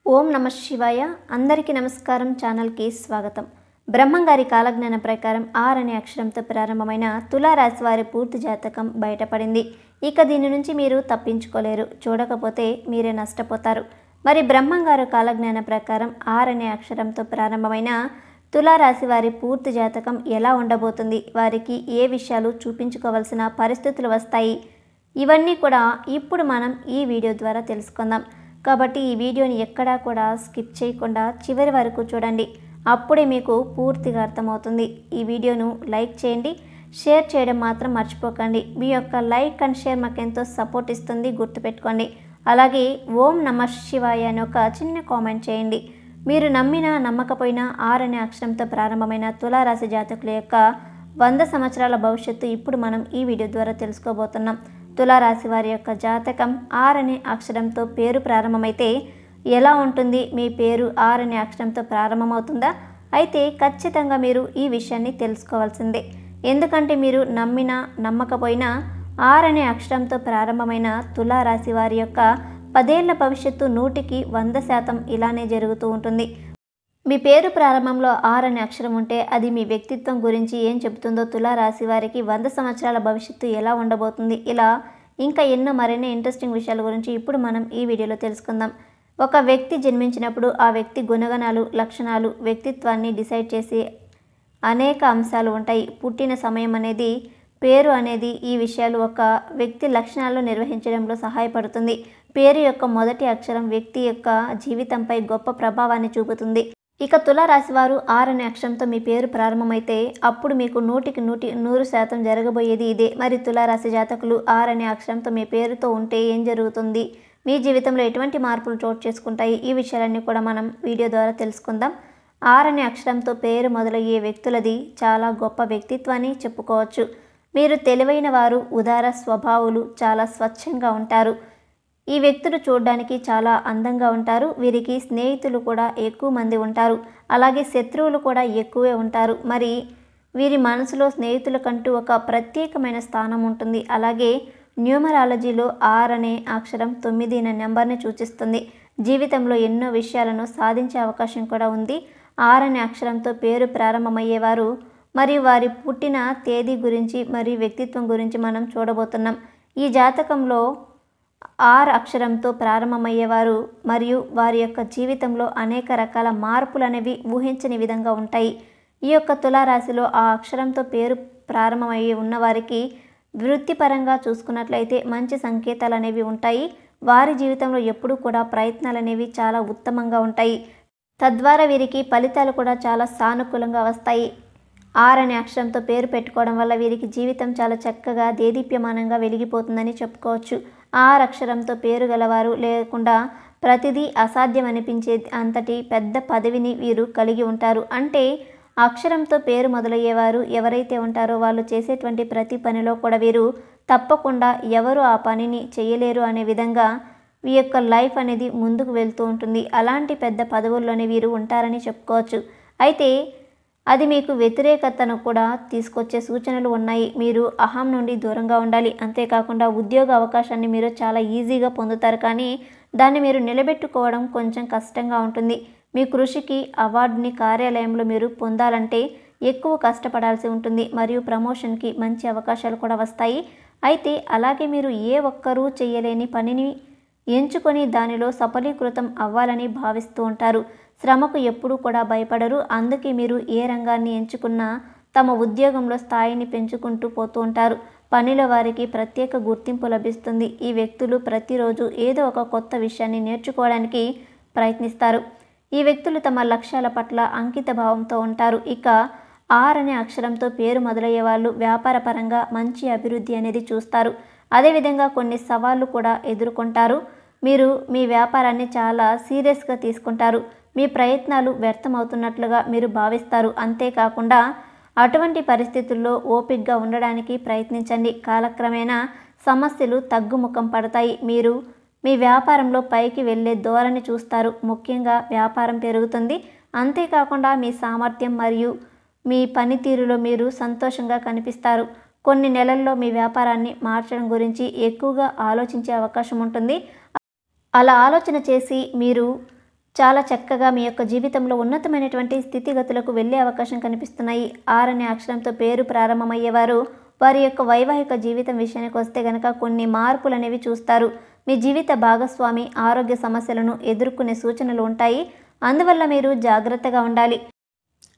ఓం నమ శివాయ. అందరికీ నమస్కారం. ఛానల్కి స్వాగతం. బ్రహ్మంగారి కాలజ్ఞానం ప్రకారం ఆర్ అనే అక్షరంతో ప్రారంభమైన తులారాశి వారి పూర్తి జాతకం బయటపడింది. ఇక దీని నుంచి మీరు తప్పించుకోలేరు. చూడకపోతే మీరే నష్టపోతారు. మరి బ్రహ్మంగారు కాలజ్ఞానం ప్రకారం ఆర్ అనే అక్షరంతో ప్రారంభమైన తులారాశి వారి పూర్తి జాతకం ఎలా ఉండబోతుంది, వారికి ఏ విషయాలు చూపించుకోవాల్సిన పరిస్థితులు వస్తాయి, ఇవన్నీ కూడా ఇప్పుడు మనం ఈ వీడియో ద్వారా తెలుసుకుందాం. కాబట్టి ఈ వీడియోని ఎక్కడా కూడా స్కిప్ చేయకుండా చివరి వరకు చూడండి. అప్పుడే మీకు పూర్తిగా అర్థమవుతుంది. ఈ వీడియోను లైక్ చేయండి, షేర్ చేయడం మాత్రం మర్చిపోకండి. మీ యొక్క లైక్ అండ్ షేర్ మాకు ఎంతో సపోర్ట్ ఇస్తుంది, గుర్తుపెట్టుకోండి. అలాగే ఓం నమ శివాయ అని ఒక చిన్న కామెంట్ చేయండి. మీరు నమ్మినా నమ్మకపోయినా ఆర్ అనే అక్షరంతో ప్రారంభమైన తులారాశి జాతకుల యొక్క 100 సంవత్సరాల భవిష్యత్తు ఇప్పుడు మనం ఈ వీడియో ద్వారా తెలుసుకోబోతున్నాం. తులారాశి వారి యొక్క జాతకం ఆర్ అనే అక్షరంతో పేరు ప్రారంభమైతే ఎలా ఉంటుంది? మీ పేరు ఆర్ అనే అక్షరంతో ప్రారంభమవుతుందా? అయితే ఖచ్చితంగా మీరు ఈ విషయాన్ని తెలుసుకోవాల్సిందే. ఎందుకంటే మీరు నమ్మినా నమ్మకపోయినా ఆర్ అనే అక్షరంతో ప్రారంభమైన తులారాశి వారి యొక్క 10 ఏళ్ల భవిష్యత్తు 100కి 100% ఇలానే జరుగుతూ ఉంటుంది. మీ పేరు ప్రారంభంలో ఆర్ అనే అక్షరం ఉంటే అది మీ వ్యక్తిత్వం గురించి ఏం చెబుతుందో, తులారాశి వారికి 100 సంవత్సరాల భవిష్యత్తు ఎలా ఉండబోతుంది, ఇలా ఇంకా ఎన్నో మరిన్ని ఇంట్రెస్టింగ్ విషయాల గురించి ఇప్పుడు మనం ఈ వీడియోలో తెలుసుకుందాం. ఒక వ్యక్తి జన్మించినప్పుడు ఆ వ్యక్తి గుణగణాలు, లక్షణాలు, వ్యక్తిత్వాన్ని డిసైడ్ చేసే అనేక అంశాలు ఉంటాయి. పుట్టిన సమయం అనేది, పేరు అనేది ఈ విషయాలు ఒక వ్యక్తి లక్షణాలను నిర్వహించడంలో సహాయపడుతుంది. పేరు యొక్క మొదటి అక్షరం వ్యక్తి యొక్క జీవితంపై గొప్ప ప్రభావాన్ని చూపుతుంది. ఇక తులారాశి వారు ఆర్ అనే అక్షరంతో మీ పేరు ప్రారంభమైతే అప్పుడు మీకు 100కి 100% జరగబోయేది ఇదే. మరి తులారాశి జాతకులు ఆర్ అనే అక్షరంతో మీ పేరుతో ఉంటే ఏం జరుగుతుంది, మీ జీవితంలో ఎటువంటి మార్పులు చోటు చేసుకుంటాయి, ఈ విషయాలన్నీ కూడా మనం వీడియో ద్వారా తెలుసుకుందాం. ఆర్ అనే అక్షరంతో పేరు మొదలయ్యే వ్యక్తులది చాలా గొప్ప వ్యక్తిత్వాన్ని చెప్పుకోవచ్చు. మీరు తెలివైన వారు, ఉదార స్వభావులు, చాలా స్వచ్ఛంగా ఉంటారు. ఈ వ్యక్తులు చూడడానికి చాలా అందంగా ఉంటారు. వీరికి స్నేహితులు కూడా ఎక్కువ మంది ఉంటారు. అలాగే శత్రువులు కూడా ఎక్కువే ఉంటారు. మరి వీరి మనసులో స్నేహితుల కంటూ ఒక ప్రత్యేకమైన స్థానం ఉంటుంది. అలాగే న్యూమరాలజీలో ఆర్ అనే అక్షరం 9 అనే నెంబర్ని సూచిస్తుంది. జీవితంలో ఎన్నో విషయాలను సాధించే అవకాశం కూడా ఉంది. ఆర్ అనే అక్షరంతో పేరు ప్రారంభమయ్యేవారు మరియు వారి పుట్టిన తేదీ గురించి మరియు వ్యక్తిత్వం గురించి మనం చూడబోతున్నాం. ఈ జాతకంలో ఆర్ అక్షరంతో ప్రారంభమయ్యేవారు మరియు వారి యొక్క జీవితంలో అనేక రకాల మార్పులు అనేవి ఊహించని విధంగా ఉంటాయి. ఈ యొక్క తులారాశిలో ఆ అక్షరంతో పేరు ప్రారంభమయ్యి ఉన్నవారికి వృత్తిపరంగా చూసుకున్నట్లయితే మంచి సంకేతాలు అనేవి ఉంటాయి. వారి జీవితంలో ఎప్పుడూ కూడా ప్రయత్నాలు అనేవి చాలా ఉత్తమంగా ఉంటాయి. తద్వారా వీరికి ఫలితాలు కూడా చాలా సానుకూలంగా వస్తాయి. ఆర్ అనే అక్షరంతో పేరు పెట్టుకోవడం వల్ల వీరికి జీవితం చాలా చక్కగా దేదీప్యమానంగా వెలిగిపోతుందని చెప్పుకోవచ్చు. ఆర్ అక్షరంతో పేరు గలవారు లేకుండా ప్రతిదీ అసాధ్యం అనిపించే అంతటి పెద్ద పదవిని వీరు కలిగి ఉంటారు. అంటే అక్షరంతో పేరు మొదలయ్యేవారు ఎవరైతే ఉంటారో వాళ్ళు చేసేటువంటి ప్రతి పనిలో కూడా వీరు తప్పకుండా ఎవరు ఆ పనిని చేయలేరు అనే విధంగా ఈ యొక్క లైఫ్ అనేది ముందుకు వెళ్తూ ఉంటుంది. అలాంటి పెద్ద పదవుల్లోనే వీరు ఉంటారని చెప్పుకోవచ్చు. అయితే అది మీకు వ్యతిరేకతను కూడా తీసుకొచ్చే సూచనలు ఉన్నాయి. మీరు అహం నుండి దూరంగా ఉండాలి. అంతేకాకుండా ఉద్యోగ అవకాశాన్ని మీరు చాలా ఈజీగా పొందుతారు, కానీ దాన్ని మీరు నిలబెట్టుకోవడం కొంచెం కష్టంగా ఉంటుంది. మీ కృషికి అవార్డుని కార్యాలయంలో మీరు పొందాలంటే ఎక్కువ కష్టపడాల్సి ఉంటుంది మరియు ప్రమోషన్కి మంచి అవకాశాలు కూడా వస్తాయి. అయితే అలాగే మీరు ఏ ఒక్కరూ చేయలేని పనిని ఎంచుకొని దానిలో సఫలీకృతం అవ్వాలని భావిస్తూ ఉంటారు. శ్రమకు ఎప్పుడూ కూడా భయపడరు. అందుకే మీరు ఏ రంగాన్ని ఎంచుకున్నా తమ ఉద్యోగంలో స్థాయిని పెంచుకుంటూ పోతూ ఉంటారు. పనిలో వారికి ప్రత్యేక గుర్తింపు లభిస్తుంది. ఈ వ్యక్తులు ప్రతిరోజు ఏదో ఒక కొత్త విషయాన్ని నేర్చుకోవడానికి ప్రయత్నిస్తారు. ఈ వ్యక్తులు తమ లక్ష్యాల పట్ల అంకిత భావంతో ఉంటారు. ఇక ఆర్ అనే అక్షరంతో పేరు మొదలయ్యే వాళ్ళు వ్యాపార పరంగా మంచి అభివృద్ధి అనేది చూస్తారు. అదేవిధంగా కొన్ని సవాళ్లు కూడా ఎదుర్కొంటారు. మీరు మీ వ్యాపారాన్ని చాలా సీరియస్గా తీసుకుంటారు. మీ ప్రయత్నాలు వ్యర్థమవుతున్నట్లుగా మీరు భావిస్తారు. అంతేకాకుండా అటువంటి పరిస్థితుల్లో ఓపికగా ఉండడానికి ప్రయత్నించండి. కాలక్రమేణా సమస్యలు తగ్గుముఖం పడతాయి. మీరు మీ వ్యాపారంలో పైకి వెళ్ళే ధోరణి చూస్తారు. ముఖ్యంగా వ్యాపారం పెరుగుతుంది. అంతేకాకుండా మీ సామర్థ్యం మరియు మీ పనితీరులో మీరు సంతోషంగా కనిపిస్తారు. కొన్ని నెలల్లో మీ వ్యాపారాన్ని మార్చడం గురించి ఎక్కువగా ఆలోచించే అవకాశం ఉంటుంది. అలా ఆలోచన చేసి మీరు చాలా చక్కగా మీ యొక్క జీవితంలో ఉన్నతమైనటువంటి స్థితిగతులకు వెళ్ళే అవకాశం కనిపిస్తున్నాయి. ఆర్ అనే అక్షరంతో పేరు ప్రారంభమయ్యేవారు వారి యొక్క వైవాహిక జీవితం విషయానికి వస్తే గనక కొన్ని మార్పులు అనేవి చూస్తారు. మీ జీవిత భాగస్వామి ఆరోగ్య సమస్యలను ఎదుర్కొనే సూచనలు ఉంటాయి. అందువల్ల మీరు జాగ్రత్తగా ఉండాలి.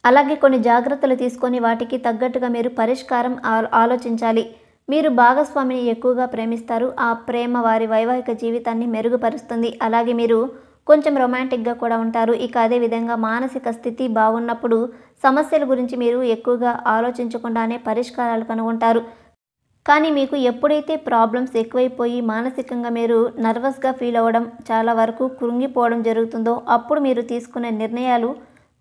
అలాగే కొన్ని జాగ్రత్తలు తీసుకొని వాటికి తగ్గట్టుగా మీరు పరిష్కారం ఆలోచించాలి. మీరు భాగస్వామిని ఎక్కువగా ప్రేమిస్తారు. ఆ ప్రేమ వారి వైవాహిక జీవితాన్ని మెరుగుపరుస్తుంది. అలాగే మీరు కొంచెం రొమాంటిక్గా కూడా ఉంటారు. ఇక అదేవిధంగా మానసిక స్థితి బాగున్నప్పుడు సమస్యల గురించి మీరు ఎక్కువగా ఆలోచించకుండానే పరిష్కారాలు కనుగొంటారు. కానీ మీకు ఎప్పుడైతే ప్రాబ్లమ్స్ ఎక్కువైపోయి మానసికంగా మీరు నర్వస్గా ఫీల్ అవ్వడం, చాలా వరకు కృంగిపోవడం జరుగుతుందో అప్పుడు మీరు తీసుకునే నిర్ణయాలు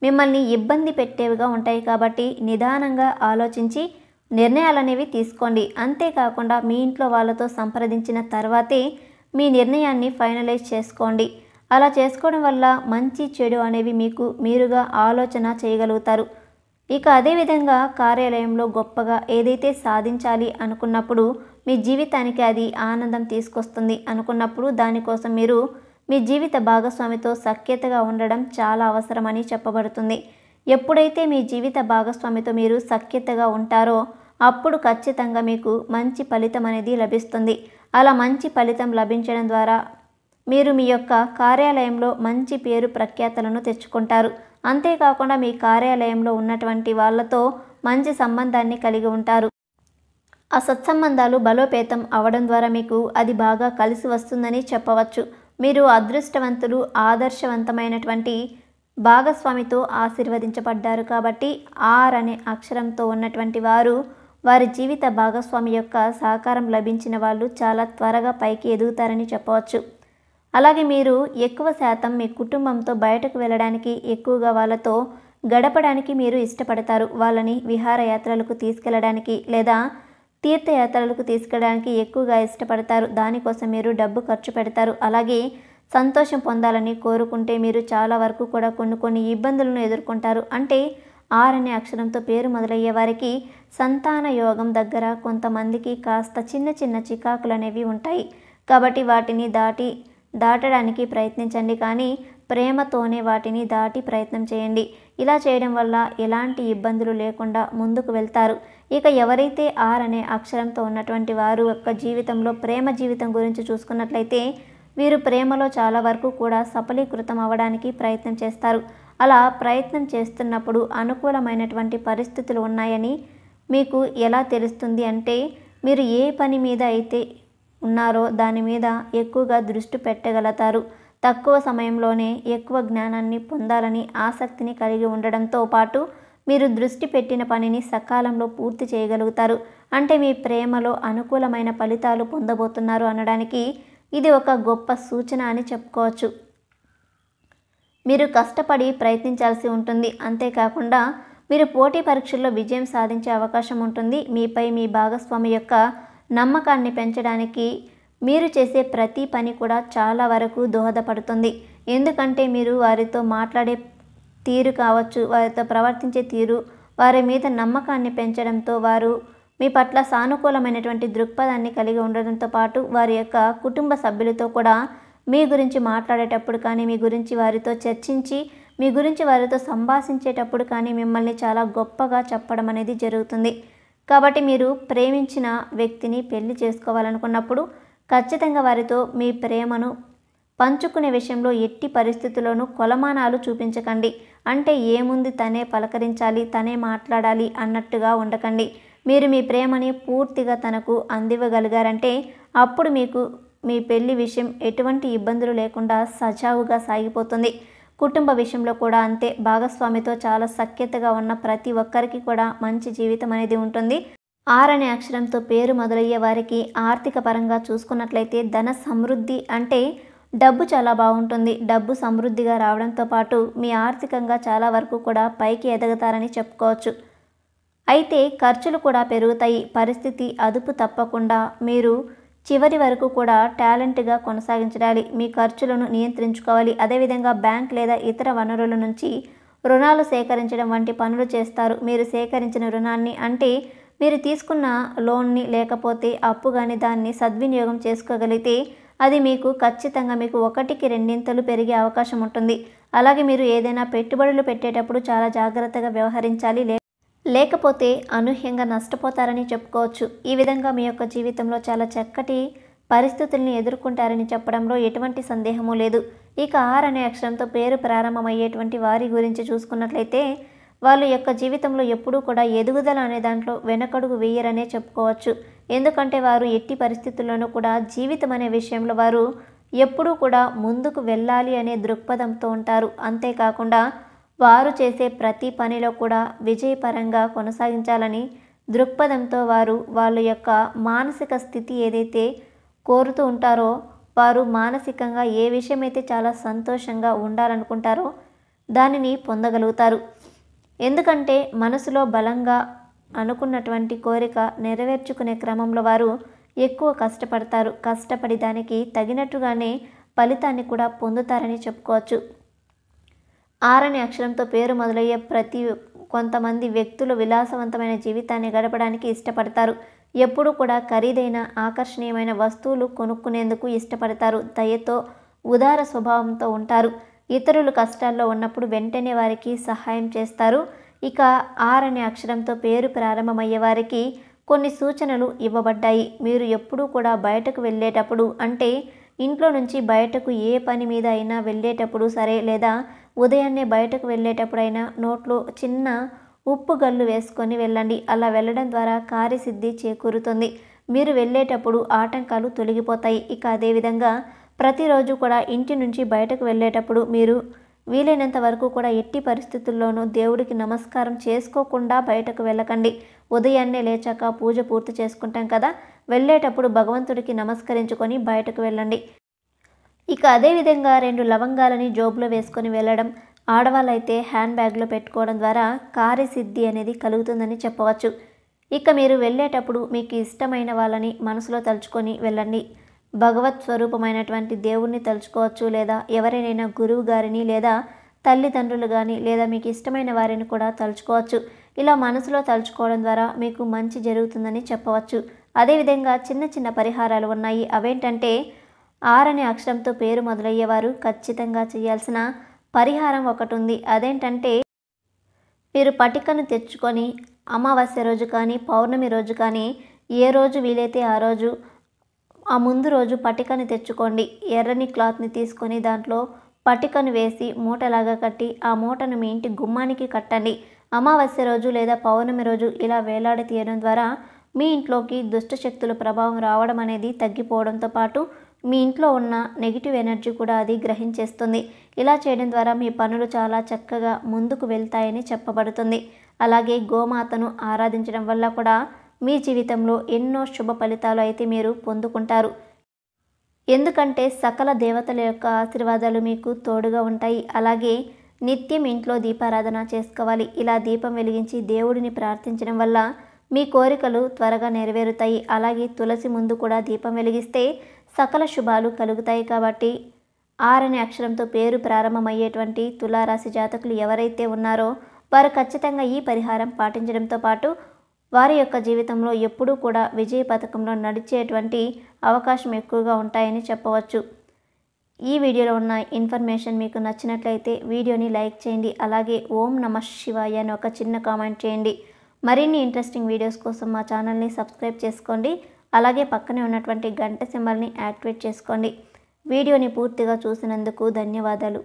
మిమ్మల్ని ఇబ్బంది పెట్టేవిగా ఉంటాయి. కాబట్టి నిదానంగా ఆలోచించి నిర్ణయాలు అనేవి తీసుకోండి. అంతేకాకుండా మీ ఇంట్లో వాళ్ళతో సంప్రదించిన తర్వాతే మీ నిర్ణయాన్ని ఫైనలైజ్ చేసుకోండి. అలా చేసుకోవడం వల్ల మంచి చెడు అనేవి మీకు మీరుగా ఆలోచన చేయగలుగుతారు. ఇక అదేవిధంగా కార్యాలయంలో గొప్పగా ఏదైతే సాధించాలి అనుకున్నప్పుడు మీ జీవితానికి అది ఆనందం తీసుకొస్తుంది అనుకున్నప్పుడు దానికోసం మీరు మీ జీవిత భాగస్వామితో సఖ్యతగా ఉండడం చాలా అవసరమని చెప్పబడుతుంది. ఎప్పుడైతే మీ జీవిత భాగస్వామితో మీరు సఖ్యతగా ఉంటారో అప్పుడు ఖచ్చితంగా మీకు మంచి ఫలితం అనేది లభిస్తుంది. అలా మంచి ఫలితం లభించడం ద్వారా మీరు మీ యొక్క కార్యాలయంలో మంచి పేరు ప్రఖ్యాతలను తెచ్చుకుంటారు. అంతేకాకుండా మీ కార్యాలయంలో ఉన్నటువంటి వాళ్ళతో మంచి సంబంధాన్ని కలిగి ఉంటారు. ఆ సత్సంబంధాలు బలోపేతం అవడం ద్వారా మీకు అది బాగా కలిసి వస్తుందని చెప్పవచ్చు. మీరు అదృష్టవంతులు, ఆదర్శవంతమైనటువంటి భాగస్వామితో ఆశీర్వదించబడ్డారు. కాబట్టి ఆర్ అనే అక్షరంతో ఉన్నటువంటి వారు వారి జీవిత భాగస్వామి యొక్క సహకారం లభించిన వాళ్ళు చాలా త్వరగా పైకి ఎదుగుతారని చెప్పవచ్చు. అలాగే మీరు ఎక్కువ శాతం మీ కుటుంబంతో బయటకు వెళ్ళడానికి, ఎక్కువగా వాళ్ళతో గడపడానికి మీరు ఇష్టపడతారు. వాళ్ళని విహారయాత్రలకు తీసుకెళ్ళడానికి లేదా తీర్థయాత్రలకు తీసుకెళ్ళడానికి ఎక్కువగా ఇష్టపడతారు. దానికోసం మీరు డబ్బు ఖర్చు పెడతారు. అలాగే సంతోషం పొందాలని కోరుకుంటే మీరు చాలా వరకు కూడా కొన్ని ఇబ్బందులను ఎదుర్కొంటారు. అంటే ఆర్ అనే అక్షరంతో పేరు మొదలయ్యే వారికి సంతాన యోగం దగ్గర కొంతమందికి కాస్త చిన్న చిన్న చికాకులు అనేవి ఉంటాయి. కాబట్టి వాటిని దాటడానికి ప్రయత్నించండి. కానీ ప్రేమతోనే వాటిని దాటి ప్రయత్నం చేయండి. ఇలా చేయడం వల్ల ఎలాంటి ఇబ్బందులు లేకుండా ముందుకు వెళ్తారు. ఇక ఎవరైతే ఆర్ అనే అక్షరంతో ఉన్నటువంటి వారు యొక్క జీవితంలో ప్రేమ జీవితం గురించి చూసుకున్నట్లయితే వీరు ప్రేమలో చాలా వరకు కూడా సఫలీకృతం అవ్వడానికి ప్రయత్నం చేస్తారు. అలా ప్రయత్నం చేస్తున్నప్పుడు అనుకూలమైనటువంటి పరిస్థితులు ఉన్నాయని మీకు ఎలా తెలుస్తుంది అంటే మీరు ఏ పని మీద అయితే ఉన్నారో దాని మీద ఎక్కువగా దృష్టి పెట్టగలుగుతారు. తక్కువ సమయంలోనే ఎక్కువ జ్ఞానాన్ని పొందాలని ఆసక్తిని కలిగి ఉండడంతో పాటు మీరు దృష్టి పెట్టిన పనిని సకాలంలో పూర్తి చేయగలుగుతారు. అంటే మీ ప్రేమలో అనుకూలమైన ఫలితాలు పొందబోతున్నారు అనడానికి ఇది ఒక గొప్ప సూచన అని చెప్పుకోవచ్చు. మీరు కష్టపడి ప్రయత్నించాల్సి ఉంటుంది. అంతేకాకుండా మీరు పోటీ పరీక్షల్లో విజయం సాధించే అవకాశం ఉంటుంది. మీపై మీ భాగస్వామి యొక్క నమ్మకాన్ని పెంచడానికి మీరు చేసే ప్రతి పని కూడా చాలా వరకు దోహదపడుతుంది. ఎందుకంటే మీరు వారితో మాట్లాడే తీరు కావచ్చు, వారితో ప్రవర్తించే తీరు, వారి మీద నమ్మకాన్ని పెంచడంతో వారు మీ పట్ల సానుకూలమైనటువంటి దృక్పథాన్ని కలిగి ఉండడంతో పాటు వారి యొక్క కుటుంబ సభ్యులతో కూడా మీ గురించి మాట్లాడేటప్పుడు కానీ, మీ గురించి వారితో చర్చించి, మీ గురించి వారితో సంభాషించేటప్పుడు కానీ మిమ్మల్ని చాలా గొప్పగా చెప్పడం అనేది జరుగుతుంది. కాబట్టి మీరు ప్రేమించిన వ్యక్తిని పెళ్లి చేసుకోవాలనుకున్నప్పుడు ఖచ్చితంగా వారితో మీ ప్రేమను పంచుకునే విషయంలో ఎట్టి పరిస్థితుల్లోనూ కొలమానాలు చూపించకండి. అంటే ఏముంది తనే పలకరించాలి, తనే మాట్లాడాలి అన్నట్టుగా ఉండకండి. మీరు మీ ప్రేమని పూర్తిగా తనకు అందివ్వగలిగారంటే అప్పుడు మీకు మీ పెళ్లి విషయం ఎటువంటి ఇబ్బందులు లేకుండా సజావుగా సాగిపోతుంది. కుటుంబ విషయంలో కూడా అంతే. భాగస్వామితో చాలా సఖ్యతగా ఉన్న ప్రతి ఒక్కరికి కూడా మంచి జీవితం అనేది ఉంటుంది. ఆర్ అనే అక్షరంతో పేరు మొదలయ్యే వారికి ఆర్థిక పరంగా చూసుకున్నట్లయితే ధన సమృద్ధి అంటే డబ్బు చాలా బాగుంటుంది. డబ్బు సమృద్ధిగా రావడంతో పాటు మీ ఆర్థికంగా చాలా వరకు కూడా పైకి ఎదగతారని చెప్పుకోవచ్చు. అయితే ఖర్చులు కూడా పెరుగుతాయి. పరిస్థితి అదుపు తప్పకుండా మీరు చివరి వరకు కూడా టాలెంట్గా కొనసాగించాలి. మీ ఖర్చులను నియంత్రించుకోవాలి. అదేవిధంగా బ్యాంక్ లేదా ఇతర వనరుల నుంచి రుణాలు సేకరించడం వంటి పనులు చేస్తారు. మీరు సేకరించిన రుణాన్ని అంటే మీరు తీసుకున్న లోన్ని లేకపోతే అప్పు కానీ దాన్ని సద్వినియోగం చేసుకోగలిగితే అది మీకు ఖచ్చితంగా మీకు 1కి 2 పెరిగే అవకాశం ఉంటుంది. అలాగే మీరు ఏదైనా పెట్టుబడులు పెట్టేటప్పుడు చాలా జాగ్రత్తగా వ్యవహరించాలి. లేకపోతే అనూహ్యంగా నష్టపోతారని చెప్పుకోవచ్చు. ఈ విధంగా మీ యొక్క జీవితంలో చాలా చక్కటి పరిస్థితుల్ని ఎదుర్కొంటారని చెప్పడంలో ఎటువంటి సందేహము లేదు. ఇక ఆర్ అనే అక్షరంతో పేరు ప్రారంభమయ్యేటువంటి వారి గురించి చూసుకున్నట్లయితే వాళ్ళ యొక్క జీవితంలో ఎప్పుడూ కూడా ఎదుగుదల అనే దాంట్లో వెనకడుగు వేయరనే చెప్పుకోవచ్చు. ఎందుకంటే వారు ఎట్టి పరిస్థితుల్లోనూ కూడా జీవితం అనే విషయంలో వారు ఎప్పుడూ కూడా ముందుకు వెళ్ళాలి అనే దృక్పథంతో ఉంటారు. అంతేకాకుండా వారు చేసే ప్రతి పనిలో కూడా విజయపరంగా కొనసాగించాలని దృక్పథంతో వారు వాళ్ళ యొక్క మానసిక స్థితి ఏదైతే కోరుతూ ఉంటారో, వారు మానసికంగా ఏ విషయమైతే చాలా సంతోషంగా ఉండాలనుకుంటారో దానిని పొందగలుగుతారు. ఎందుకంటే మనసులో బలంగా అనుకున్నటువంటి కోరిక నెరవేర్చుకునే క్రమంలో వారు ఎక్కువ కష్టపడతారు. కష్టపడి దానికి తగినట్టుగానే ఫలితాన్ని కూడా పొందుతారని చెప్పుకోవచ్చు. ఆర్ అనే అక్షరంతో పేరు మొదలయ్యే కొంతమంది వ్యక్తులు విలాసవంతమైన జీవితాన్ని గడపడానికి ఇష్టపడతారు. ఎప్పుడు కూడా ఖరీదైన ఆకర్షణీయమైన వస్తువులు కొనుక్కునేందుకు ఇష్టపడతారు. దయతో ఉదార స్వభావంతో ఉంటారు. ఇతరులు కష్టాల్లో ఉన్నప్పుడు వెంటనే వారికి సహాయం చేస్తారు. ఇక ఆర్ అనే అక్షరంతో పేరు ప్రారంభమయ్యే వారికి కొన్ని సూచనలు ఇవ్వబడ్డాయి. మీరు ఎప్పుడూ కూడా బయటకు వెళ్ళేటప్పుడు, అంటే ఇంట్లో నుంచి బయటకు ఏ పని మీద అయినా వెళ్ళేటప్పుడు సరే, లేదా ఉదయాన్నే బయటకు వెళ్ళేటప్పుడైనా నోట్లో చిన్న ఉప్పు గల్లు వేసుకొని వెళ్ళండి. అలా వెళ్ళడం ద్వారా కార్యసిద్ధి చేకూరుతుంది. మీరు వెళ్ళేటప్పుడు ఆటంకాలు తొలగిపోతాయి. ఇక అదేవిధంగా ప్రతిరోజు కూడా ఇంటి నుంచి బయటకు వెళ్ళేటప్పుడు మీరు వీలైనంత వరకు కూడా ఎట్టి పరిస్థితుల్లోనూ దేవుడికి నమస్కారం చేసుకోకుండా బయటకు వెళ్ళకండి. ఉదయాన్నే లేచాక పూజ పూర్తి చేసుకుంటాం కదా, వెళ్ళేటప్పుడు భగవంతుడికి నమస్కరించుకొని బయటకు వెళ్ళండి. ఇక అదేవిధంగా 2 లవంగాలని జోబులో వేసుకొని వెళ్ళడం, ఆడవాళ్ళైతే హ్యాండ్ బ్యాగ్లో పెట్టుకోవడం ద్వారా కార్యసిద్ధి అనేది కలుగుతుందని చెప్పవచ్చు. ఇక మీరు వెళ్ళేటప్పుడు మీకు ఇష్టమైన వాళ్ళని మనసులో తలుచుకొని వెళ్ళండి. భగవత్ స్వరూపమైనటువంటి దేవుణ్ణి తలుచుకోవచ్చు, లేదా ఎవరైనా గురువు గారిని, లేదా తల్లిదండ్రులు కానీ, లేదా మీకు ఇష్టమైన వారిని కూడా తలుచుకోవచ్చు. ఇలా మనసులో తలుచుకోవడం ద్వారా మీకు మంచి జరుగుతుందని చెప్పవచ్చు. అదేవిధంగా చిన్న చిన్న పరిహారాలు ఉన్నాయి. అవేంటంటే ఆర్ అనే అక్షరంతో పేరు మొదలయ్యేవారు ఖచ్చితంగా చేయాల్సిన పరిహారం ఒకటి ఉంది. అదేంటంటే మీరు పటికను తెచ్చుకొని అమావాస్య రోజు కానీ, పౌర్ణమి రోజు కానీ, ఏ రోజు వీలైతే ఆ రోజు, ఆ ముందు రోజు పటికను తెచ్చుకోండి. ఎర్రని క్లాత్ని తీసుకొని దాంట్లో పటికను వేసి మూటలాగా కట్టి ఆ మూటను మీ ఇంటి గుమ్మానికి కట్టండి. అమావాస్య రోజు లేదా పౌర్ణమి రోజు ఇలా వేలాడి తీయడం ద్వారా మీ ఇంట్లోకి దుష్టశక్తుల ప్రభావం రావడం అనేది తగ్గిపోవడంతో పాటు మీ ఇంట్లో ఉన్న నెగిటివ్ ఎనర్జీ కూడా అది గ్రహించేస్తుంది. ఇలా చేయడం ద్వారా మీ పనులు చాలా చక్కగా ముందుకు వెళ్తాయని చెప్పబడుతుంది. అలాగే గోమాతను ఆరాధించడం వల్ల కూడా మీ జీవితంలో ఎన్నో శుభ ఫలితాలు అయితే మీరు పొందుకుంటారు. ఎందుకంటే సకల దేవతల యొక్క ఆశీర్వాదాలు మీకు తోడుగా ఉంటాయి. అలాగే నిత్యం ఇంట్లో దీపారాధన చేసుకోవాలి. ఇలా దీపం వెలిగించి దేవుడిని ప్రార్థించడం వల్ల మీ కోరికలు త్వరగా నెరవేరుతాయి. అలాగే తులసి ముందు కూడా దీపం వెలిగిస్తే సకల శుభాలు కలుగుతాయి. కాబట్టి ఆర్ అనే అక్షరంతో పేరు ప్రారంభమయ్యేటువంటి తులారాశి జాతకులు ఎవరైతే ఉన్నారో వారు ఖచ్చితంగా ఈ పరిహారం పాటించడంతో పాటు వారి యొక్క జీవితంలో ఎప్పుడూ కూడా విజయ పథకంలో నడిచేటువంటి అవకాశం ఎక్కువగా ఉంటాయని చెప్పవచ్చు. ఈ వీడియోలో ఉన్న ఇన్ఫర్మేషన్ మీకు నచ్చినట్లయితే వీడియోని లైక్ చేయండి. అలాగే ఓం నమః శివాయ అని ఒక చిన్న కామెంట్ చేయండి. మరిన్ని ఇంట్రెస్టింగ్ వీడియోస్ కోసం మా ఛానల్ని సబ్స్క్రైబ్ చేసుకోండి. అలాగే పక్కనే ఉన్నటువంటి గంట సింబల్ని యాక్టివేట్ చేసుకోండి. వీడియోని పూర్తిగా చూసినందుకు ధన్యవాదాలు.